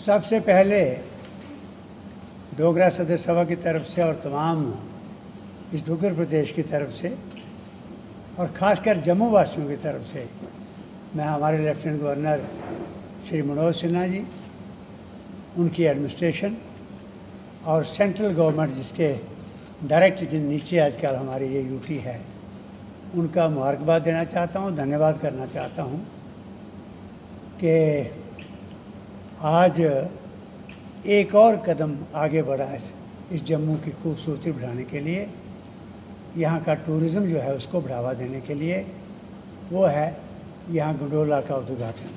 सबसे पहले डोगरा सदर सभा की तरफ से और तमाम इस डुग्गर प्रदेश की तरफ से और ख़ासकर जम्मू वासियों की तरफ से मैं हमारे लेफ्टिनेंट गवर्नर श्री मनोज सिन्हा जी, उनकी एडमिनिस्ट्रेशन और सेंट्रल गवर्नमेंट जिसके डायरेक्ट नीचे आजकल हमारी ये यूटी है, उनका मुबारकबाद देना चाहता हूँ, धन्यवाद करना चाहता हूँ कि आज एक और कदम आगे बढ़ा है इस जम्मू की खूबसूरती बढ़ाने के लिए, यहाँ का टूरिज़्म जो है उसको बढ़ावा देने के लिए, वो है यहाँ गंडोला का उद्घाटन।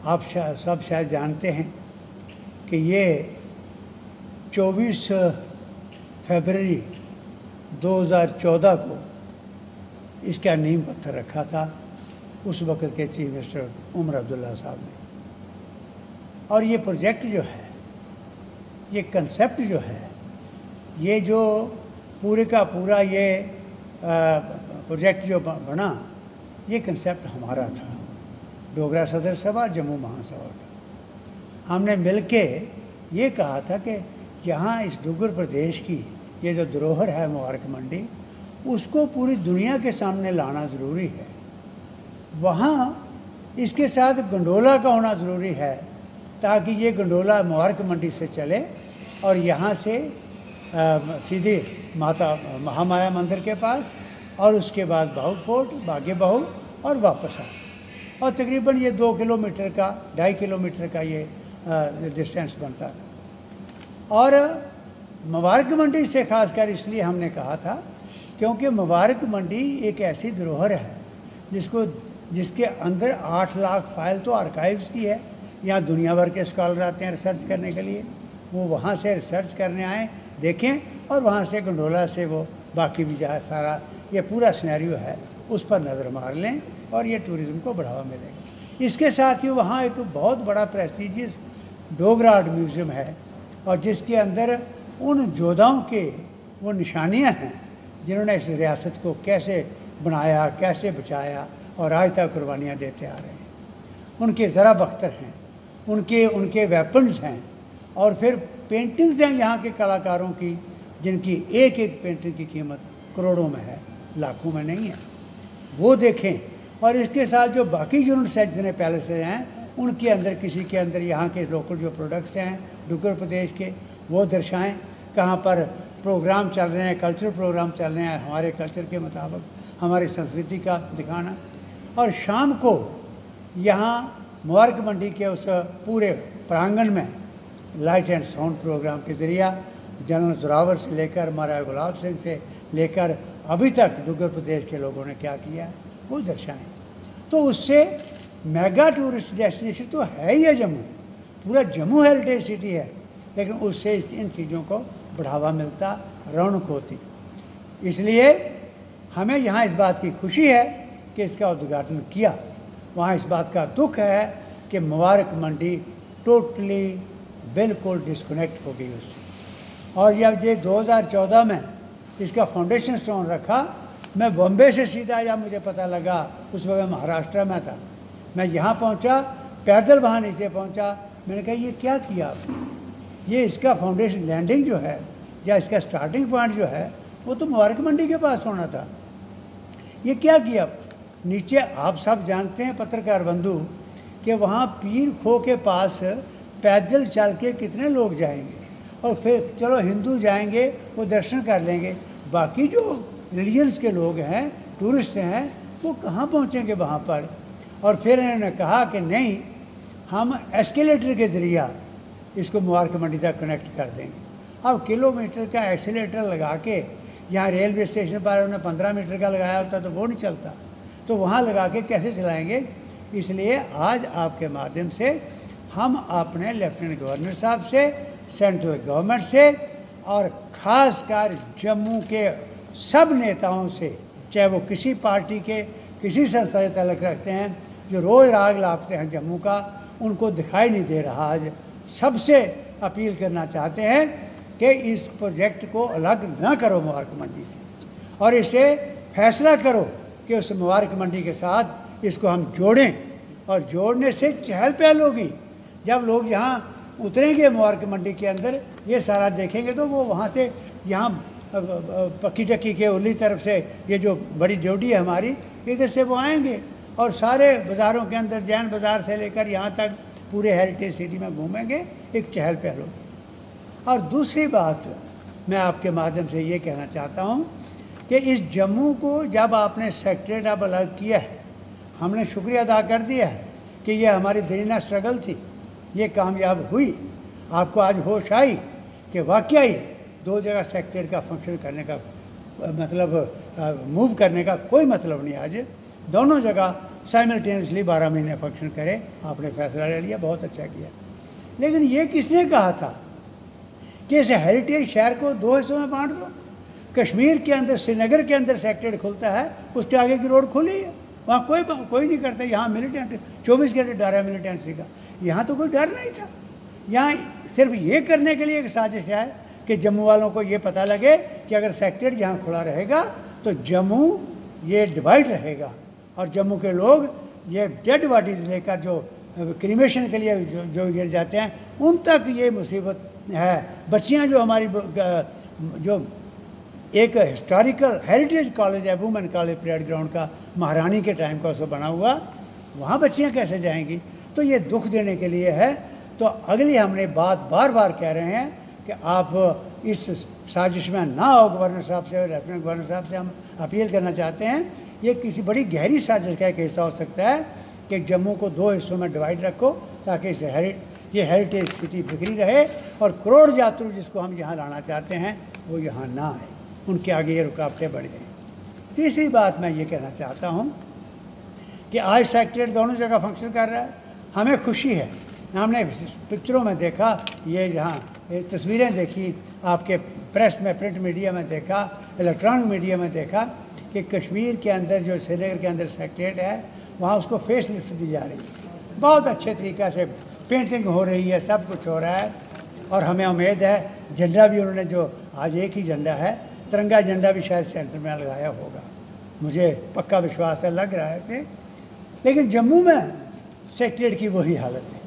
आप सब शायद जानते हैं कि ये 24 फरवरी 2014 को इसका नींव पत्थर रखा था उस वक़्त के चीफ मिनिस्टर उमर अब्दुल्ला साहब ने। और ये प्रोजेक्ट जो है, ये कंसेप्ट जो है, ये जो पूरे का पूरा ये प्रोजेक्ट जो बना, ये कंसेप्ट हमारा था, डोगरा सदर सभा जम्मू महासभा का। हमने मिलके ये कहा था कि यहाँ इस डुग्गर प्रदेश की ये जो धरोहर है मुबारक मंडी, उसको पूरी दुनिया के सामने लाना ज़रूरी है। वहाँ इसके साथ गंडोला का होना ज़रूरी है ताकि ये गंडोला मुबारक मंडी से चले और यहाँ से सीधे माता महामाया मंदिर के पास और उसके बाद बाहु फोर्ट, बागे बाहु और वापस आए। और तकरीबन ये 2 किलोमीटर का 2.5 किलोमीटर का ये डिस्टेंस बनता था। और मुबारक मंडी से ख़ासकर इसलिए हमने कहा था क्योंकि मुबारक मंडी एक ऐसी धरोहर है जिसके अंदर 8 लाख फाइल तो आर्काइव्स की है। यहाँ दुनिया भर के स्कॉलर आते हैं रिसर्च करने के लिए, वो वहाँ से रिसर्च करने आएँ, देखें और वहाँ से गंडोला से वो बाकी भी जहाँ सारा ये पूरा सिनेरियो है उस पर नज़र मार लें और ये टूरिज़्म को बढ़ावा मिलेगा। इसके साथ ही वहाँ एक बहुत बड़ा प्रेस्टीजियस डोगरा आर्ट म्यूज़ियम है और जिसके अंदर उन योद्धाओं के वो निशानियाँ हैं जिन्होंने इस रियासत को कैसे बनाया, कैसे बचाया और आज तक कुर्बानियाँ देते आ रहे हैं। उनके ज़रा बख्तर हैं, उनके वेपन्स हैं और फिर पेंटिंग्स हैं यहाँ के कलाकारों की, जिनकी एक एक पेंटिंग की कीमत करोड़ों में है, लाखों में नहीं है। वो देखें और इसके साथ जो बाकी यूनिट्स हैं जितने पैलेसेस हैं उनके अंदर किसी के अंदर यहाँ के लोकल जो प्रोडक्ट्स हैं डुग्गर प्रदेश के वो दर्शाएं। कहाँ पर प्रोग्राम चल रहे हैं, कल्चरल प्रोग्राम चल रहे हैं, हमारे कल्चर के मुताबिक हमारी संस्कृति का दिखाना। और शाम को यहाँ मुबारक मंडी के उस पूरे प्रांगण में लाइट एंड साउंड प्रोग्राम के ज़रिए जनरल जोरावर से लेकर महाराजा गुलाब सिंह से लेकर अभी तक डुग्गर प्रदेश के लोगों ने क्या किया वो दर्शाएं। तो उससे मेगा टूरिस्ट डेस्टिनेशन तो है ही है जम्मू, पूरा जम्मू हेरिटेज सिटी है, लेकिन उससे इन चीज़ों को बढ़ावा मिलता, रौनक होती। इसलिए हमें यहाँ इस बात की खुशी है कि इसका उद्घाटन किया। वहाँ इस बात का दुख है कि मुबारक मंडी टोटली बिल्कुल डिस्कनेक्ट हो गई उससे। और जब ये 2014 में इसका फाउंडेशन स्टोन रखा, मैं बॉम्बे से सीधा या मुझे पता लगा, उस वक्त महाराष्ट्र में था, मैं यहाँ पहुँचा, पैदल वहाँ नीचे पहुँचा, मैंने कहा ये क्या किया आपने? ये इसका फाउंडेशन लैंडिंग जो है या इसका स्टार्टिंग पॉइंट जो है वो तो मुबारक मंडी के पास होना था, ये क्या किया? नीचे आप सब जानते हैं पत्रकार बंधु कि वहाँ पीर खो के पास पैदल चल के कितने लोग जाएंगे और फिर चलो हिंदू जाएंगे वो दर्शन कर लेंगे, बाकी जो रिलीजन्स के लोग हैं, टूरिस्ट हैं, वो कहाँ पहुँचेंगे वहाँ पर? और फिर इन्होंने कहा कि नहीं, हम एस्केलेटर के ज़रिए इसको मुबारक मंडी तक कनेक्ट कर देंगे। अब किलोमीटर का एस्केलेटर लगा के यहाँ रेलवे स्टेशन पर उन्होंने 15 मीटर का लगाया होता तो वो नहीं चलता, तो वहाँ लगा के कैसे चलाएंगे? इसलिए आज आपके माध्यम से हम अपने लेफ्टिनेंट गवर्नर साहब से, सेंट्रल गवर्नमेंट से और ख़ासकर जम्मू के सब नेताओं से, चाहे वो किसी पार्टी के किसी संस्था से तल्लुक़ रखते हैं, जो रोज़ राग लापते हैं जम्मू का, उनको दिखाई नहीं दे रहा। आज सबसे अपील करना चाहते हैं कि इस प्रोजेक्ट को अलग ना करो मुबारक मंडी से और इसे फैसला करो कि उस मुबारक मंडी के साथ इसको हम जोड़ें और जोड़ने से चहल पहल होगी। जब लोग यहाँ उतरेंगे मुबारक मंडी के अंदर, ये सारा देखेंगे तो वो वहाँ से यहाँ पक्की टक्की के उरली तरफ से ये जो बड़ी ड्यूटी है हमारी, इधर से वो आएंगे और सारे बाज़ारों के अंदर जैन बाज़ार से लेकर यहाँ तक पूरे हेरिटेज सिटी में घूमेंगे, एक चहल पहल होगी। और दूसरी बात मैं आपके माध्यम से ये कहना चाहता हूँ कि इस जम्मू को जब आपने सेक्रेटरीट अब अलग किया है, हमने शुक्रिया अदा कर दिया है कि ये हमारी दरीना स्ट्रगल थी, ये कामयाब हुई। आपको आज होश आई कि वाकई दो जगह सेक्रेटरीट का फंक्शन करने का मतलब मूव करने का कोई मतलब नहीं। आज दोनों जगह साइमल्टेनियसली 12 महीने फंक्शन करे, आपने फैसला ले लिया, बहुत अच्छा किया। लेकिन ये किसने कहा था कि इस हेरिटेज शहर को दो हिस्सों में बांट दो? कश्मीर के अंदर, श्रीनगर के अंदर सेक्रेटरीट खुलता है, उसके आगे की रोड खुली है, वहाँ कोई नहीं करता। यहाँ मिलिटेंट 24 घंटे डर है मिलिटेंसी का, यहाँ तो कोई डर नहीं था। यहाँ सिर्फ ये करने के लिए एक साजिश है कि जम्मू वालों को ये पता लगे कि अगर सेक्रेटरीट यहाँ खुला रहेगा तो जम्मू ये डिवाइड रहेगा और जम्मू के लोग ये डेड बॉडीज लेकर जो क्रीमेशन के लिए जो गिर जाते हैं उन तक ये मुसीबत है। बच्चियाँ जो हमारी जो एक हिस्टोरिकल हेरिटेज कॉलेज है, वुमेन कॉलेज परेड ग्राउंड का, महारानी के टाइम का उसको बना हुआ, वहाँ बच्चियाँ कैसे जाएंगी? तो ये दुख देने के लिए है। तो अगली हमने बात बार बार कह रहे हैं कि आप इस साजिश में ना आओ। गवर्नर साहब से, लेफ्टिनेंट गवर्नर साहब से हम अपील करना चाहते हैं, ये किसी बड़ी गहरी साजिश का एक हिस्सा हो सकता है कि जम्मू को दो हिस्सों में डिवाइड रखो ताकि ये हेरिटेज सिटी बिखरी रहे और करोड़ यात्री जिसको हम यहाँ लाना चाहते हैं वो यहाँ ना आए, उनके आगे ये रुकावटें बढ़ गई। तीसरी बात मैं ये कहना चाहता हूँ कि आज सेक्रेटरीट दोनों जगह फंक्शन कर रहा है, हमें खुशी है। हमने पिक्चरों में देखा, ये जहाँ तस्वीरें देखी, आपके प्रेस में, प्रिंट मीडिया में देखा, इलेक्ट्रॉनिक मीडिया में देखा कि कश्मीर के अंदर जो श्रीनगर के अंदर सेक्रेटरीट है वहाँ उसको फेस लिफ्ट दी जा रही है। बहुत अच्छे तरीक़े से पेंटिंग हो रही है, सब कुछ हो रहा है और हमें उम्मीद है झंडा भी उन्होंने, जो आज एक ही झंडा है, तिरंगा झंडा भी शायद सेंटर में लगाया होगा, मुझे पक्का विश्वास है, लग रहा है ऐसे। लेकिन जम्मू में सेक्रेटरीट की वही हालत है।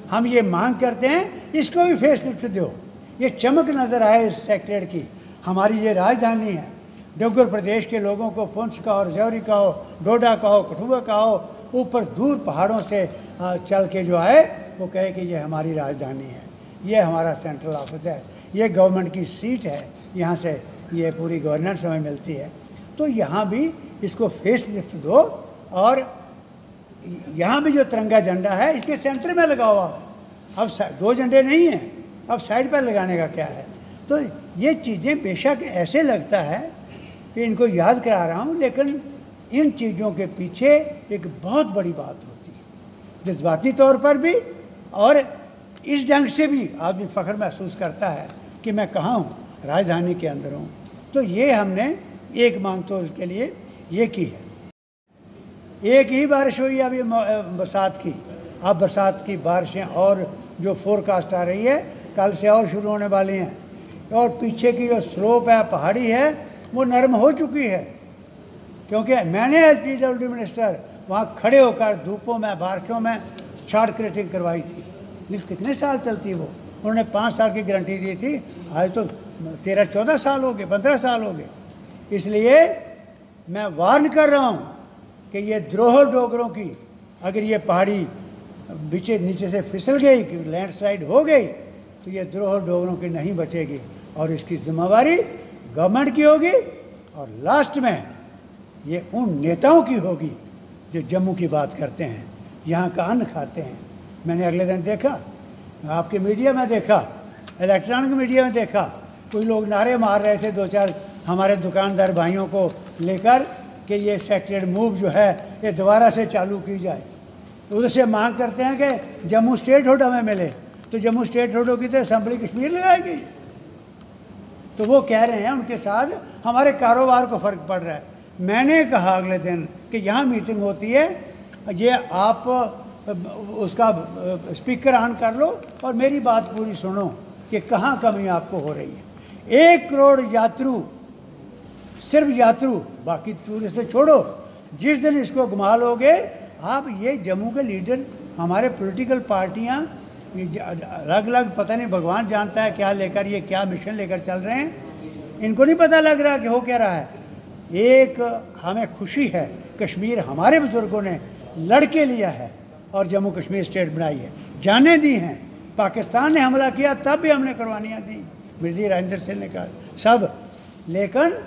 हम ये मांग करते हैं इसको भी फेस लिफ्ट दो, ये चमक नज़र आए इस सेक्रेटरीट की। हमारी ये राजधानी है, डोगर प्रदेश के लोगों को पुंछ का हो, राजौरी का हो, डोडा का हो, कठुआ का हो, ऊपर दूर पहाड़ों से चल के जो आए वो कहे कि ये हमारी राजधानी है, ये हमारा सेंट्रल ऑफिस है, ये गवर्नमेंट की सीट है, यहाँ से ये पूरी गवर्नेंस हमें मिलती है। तो यहाँ भी इसको फेस लिफ्ट दो और यहाँ भी जो तिरंगा झंडा है इसके सेंटर में लगाओ आप। अब दो झंडे नहीं हैं, अब साइड पर लगाने का क्या है? तो ये चीज़ें बेशक ऐसे लगता है कि इनको याद करा रहा हूँ, लेकिन इन चीज़ों के पीछे एक बहुत बड़ी बात होती है, जज्बाती तौर पर भी और इस ढंग से भी आदमी फ़ख्र महसूस करता है कि मैं कहाँ हूँ, राजधानी के अंदर हूँ। तो ये हमने एक मांग तो उसके लिए ये की है। एक ही बारिश हुई अभी बरसात की, अब बरसात की बारिशें और जो फोरकास्ट आ रही है कल से और शुरू होने वाली हैं, और पीछे की जो स्लोप है, पहाड़ी है, वो नरम हो चुकी है। क्योंकि मैंने एज PWD मिनिस्टर वहाँ खड़े होकर धूपों में, बारिशों में शॉर्ट क्रेटिंग करवाई थी। लिफ्ट कितने साल चलती है वो? उन्होंने 5 साल की गारंटी दी थी, आज तो 13-14 साल हो गए, 15 साल हो गए। इसलिए मैं वार्न कर रहा हूँ कि ये द्रोह डोगरों की, अगर ये पहाड़ी नीचे से फिसल गई, लैंडस्लाइड हो गई, तो ये द्रोह डोगरों की नहीं बचेगी और इसकी जिम्मेवारी गवर्नमेंट की होगी और लास्ट में ये उन नेताओं की होगी जो जम्मू की बात करते हैं, यहाँ का अन्न खाते हैं। मैंने अगले दिन देखा, आपके मीडिया में देखा, इलेक्ट्रॉनिक मीडिया में देखा, कोई लोग नारे मार रहे थे 2-4 हमारे दुकानदार भाइयों को लेकर कि ये सेक्रेटरीट मूव जो है ये दोबारा से चालू की जाए। उधर से मांग करते हैं कि जम्मू स्टेट हुड हमें मिले, तो जम्मू स्टेट हुड होगी तो असम्बली कश्मीर लगाएगी। तो वो कह रहे हैं उनके साथ हमारे कारोबार को फ़र्क पड़ रहा है। मैंने कहा अगले दिन कि यहाँ मीटिंग होती है, ये आप उसका स्पीकर ऑन कर लो और मेरी बात पूरी सुनो कि कहाँ कमी आपको हो रही है। 1 करोड़ यात्रु, सिर्फ यात्रु, बाकी टूरिस्ट तो छोड़ो, जिस दिन इसको घुमा लोगे आप, ये जम्मू के लीडर, हमारे पॉलिटिकल पार्टियाँ ये अलग अलग पता नहीं भगवान जानता है क्या लेकर, ये क्या मिशन लेकर चल रहे हैं, इनको नहीं पता लग रहा कि हो क्या रहा है। एक हमें खुशी है, कश्मीर हमारे बुज़ुर्गों ने लड़ के लिया है और जम्मू कश्मीर स्टेट बनाई है, जानें दी हैं। पाकिस्तान ने हमला किया तब भी हमने कुर्बानियाँ दी, ब्रिगेडियर राजेंद्र सिंह ने कहा सब, लेकिन